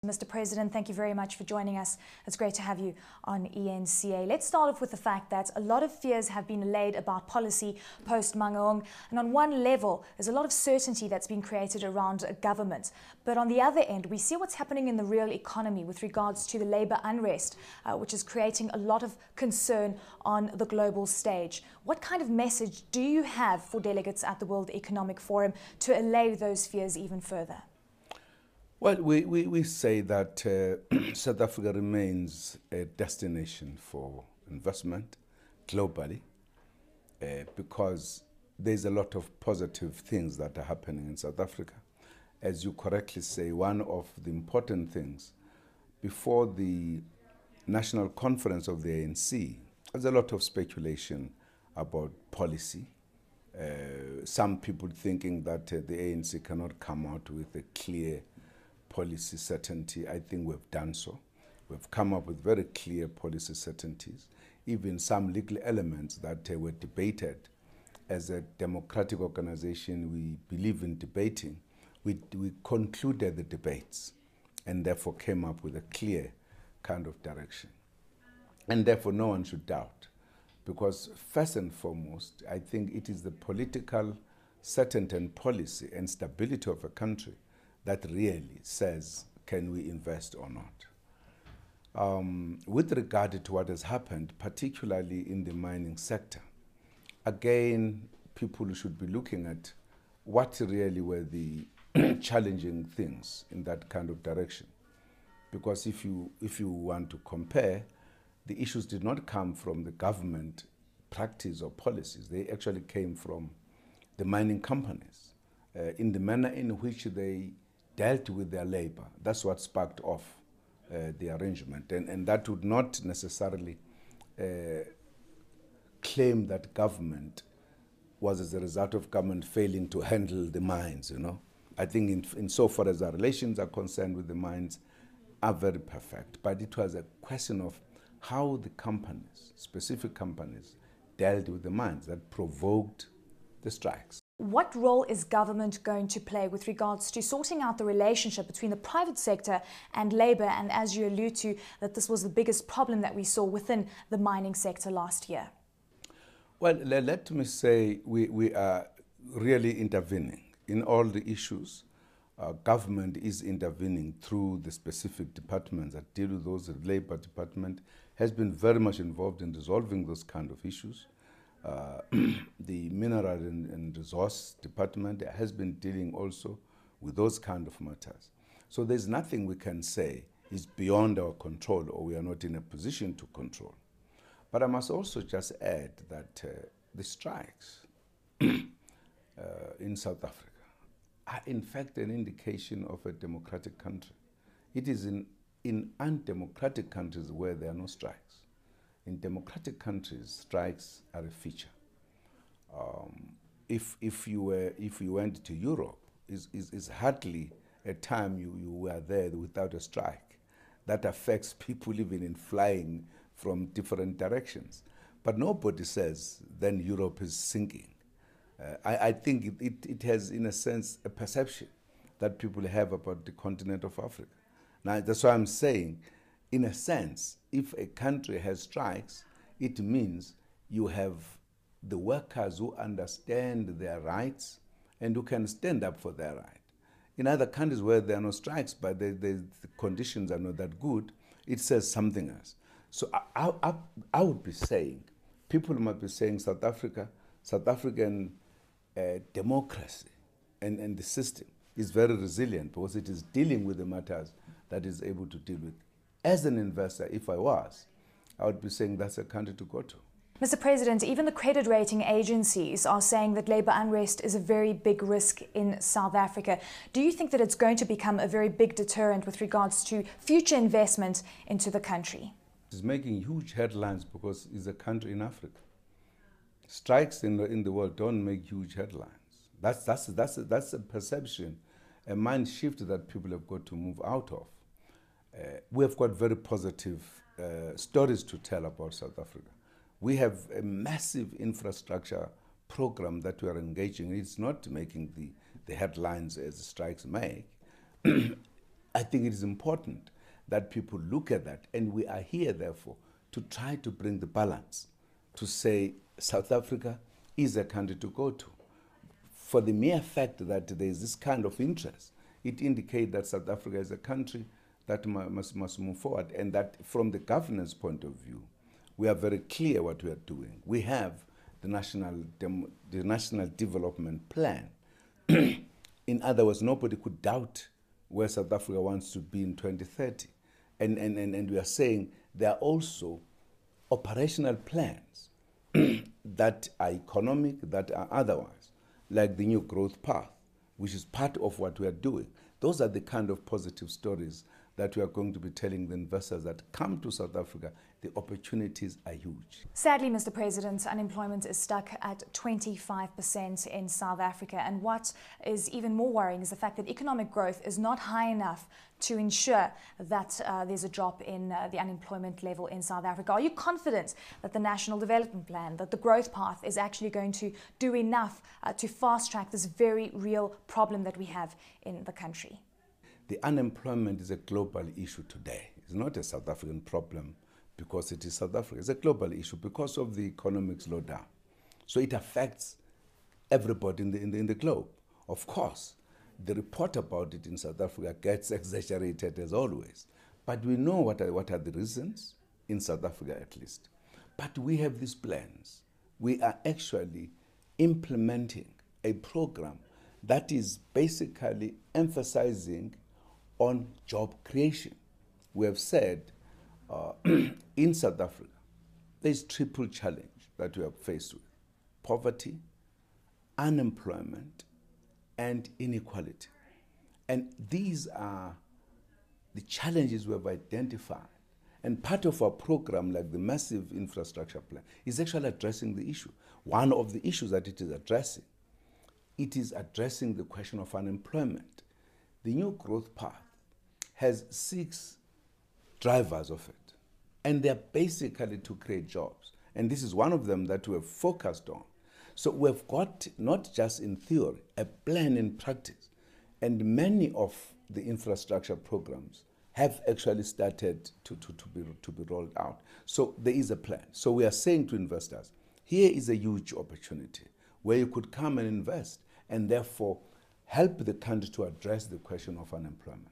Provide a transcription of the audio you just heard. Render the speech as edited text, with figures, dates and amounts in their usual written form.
Mr. President, thank you very much for joining us. It's great to have you on eNCA. Let's start off with the fact that a lot of fears have been allayed about policy post-Mangaung. And on one level, there's a lot of certainty that's been created around government. But on the other end, we see what's happening in the real economy with regards to the labour unrest, which is creating a lot of concern on the global stage. What kind of message do you have for delegates at the World Economic Forum to allay those fears even further? Well, we say that South Africa remains a destination for investment globally because there's a lot of positive things that are happening in South Africa. As you correctly say, one of the important things, before the national conference of the ANC, there's a lot of speculation about policy. Some people thinking that the ANC cannot come out with a clear policy certainty. I think we've done so. We've come up with very clear policy certainties, even some legal elements that were debated. As a democratic organization, we believe in debating. We concluded the debates and therefore came up with a clear kind of direction. And therefore no one should doubt, because first and foremost, I think it is the political certainty and policy and stability of a country that really says, can we invest or not? With regard to what has happened, particularly in the mining sector, again, people should be looking at what really were the challenging things in that kind of direction. Because if you want to compare, the issues did not come from the government practice or policies. They actually came from the mining companies in the manner in which they dealt with their labor. That's what sparked off the arrangement. And that would not necessarily claim that government was as a result of government failing to handle the mines, you know. I think in so far as our relations are concerned with the mines are very perfect. But it was a question of how the companies, specific companies, dealt with the mines that provoked the strikes. What role is government going to play with regards to sorting out the relationship between the private sector and labour? And as you allude to, that this was the biggest problem that we saw within the mining sector last year. Well, let me say we are really intervening in all the issues. Government is intervening through the specific departments that deal with those. The Labour Department has been very much involved in resolving those kind of issues. The Mineral and Resource Department has been dealing also with those kind of matters. So there's nothing we can say is beyond our control or we are not in a position to control. But I must also just add that the strikes in South Africa are in fact an indication of a democratic country. It is in undemocratic countries where there are no strikes. In democratic countries, strikes are a feature. If you went to Europe, is hardly a time you were there without a strike. That affects people even in flying from different directions. But nobody says then Europe is sinking. I think it has, in a sense, a perception that people have about the continent of Africa. Now, that's why I'm saying, in a sense, if a country has strikes, it means you have the workers who understand their rights and who can stand up for their right. In other countries where there are no strikes, but the conditions are not that good, it says something else. So I would be saying, people might be saying South African democracy and the system is very resilient because it is dealing with the matters that is able to deal with. As an investor, if I was, I would be saying that's a country to go to. Mr. President, even the credit rating agencies are saying that labour unrest is a very big risk in South Africa. Do you think that it's going to become a very big deterrent with regards to future investment into the country? It's making huge headlines because it's a country in Africa. Strikes in the world don't make huge headlines. That's a perception, a mind shift that people have got to move out of. We have got very positive stories to tell about South Africa. We have a massive infrastructure program that we are engaging in. It's not making the headlines as strikes make, I think it is important that people look at that. And we are here, therefore, to try to bring the balance, to say South Africa is a country to go to. For the mere fact that there is this kind of interest, it indicates that South Africa is a country that must move forward, and that from the governance point of view, we are very clear what we are doing. We have the National Development Plan. In other words, nobody could doubt where South Africa wants to be in 2030. And we are saying there are also operational plans that are economic, that are otherwise, like the new growth path, which is part of what we are doing. Those are the kind of positive stories that we are going to be telling the investors that come to South Africa. The opportunities are huge. Sadly, Mr. President, unemployment is stuck at 25% in South Africa. And what is even more worrying is the fact that economic growth is not high enough to ensure that there's a drop in the unemployment level in South Africa. Are you confident that the National Development Plan, that the growth path is actually going to do enough to fast track this very real problem that we have in the country? The unemployment is a global issue today. It's not a South African problem because it is South Africa. It's a global issue because of the economic slowdown. So it affects everybody in the globe. Of course, the report about it in South Africa gets exaggerated as always. But we know what are the reasons, in South Africa at least. But we have these plans. We are actually implementing a program that is basically emphasizing on job creation. We have said in South Africa, there's triple challenge that we are faced with: poverty, unemployment, and inequality. And these are the challenges we have identified. And part of our program, like the massive infrastructure plan, is actually addressing the issue. One of the issues that it is addressing the question of unemployment. The new growth path has 6 drivers of it, and they're basically to create jobs. And this is one of them that we have focused on. So we've got, not just in theory, a plan in practice. And many of the infrastructure programs have actually started to be rolled out. So there is a plan. So we are saying to investors, here is a huge opportunity where you could come and invest and therefore help the country to address the question of unemployment.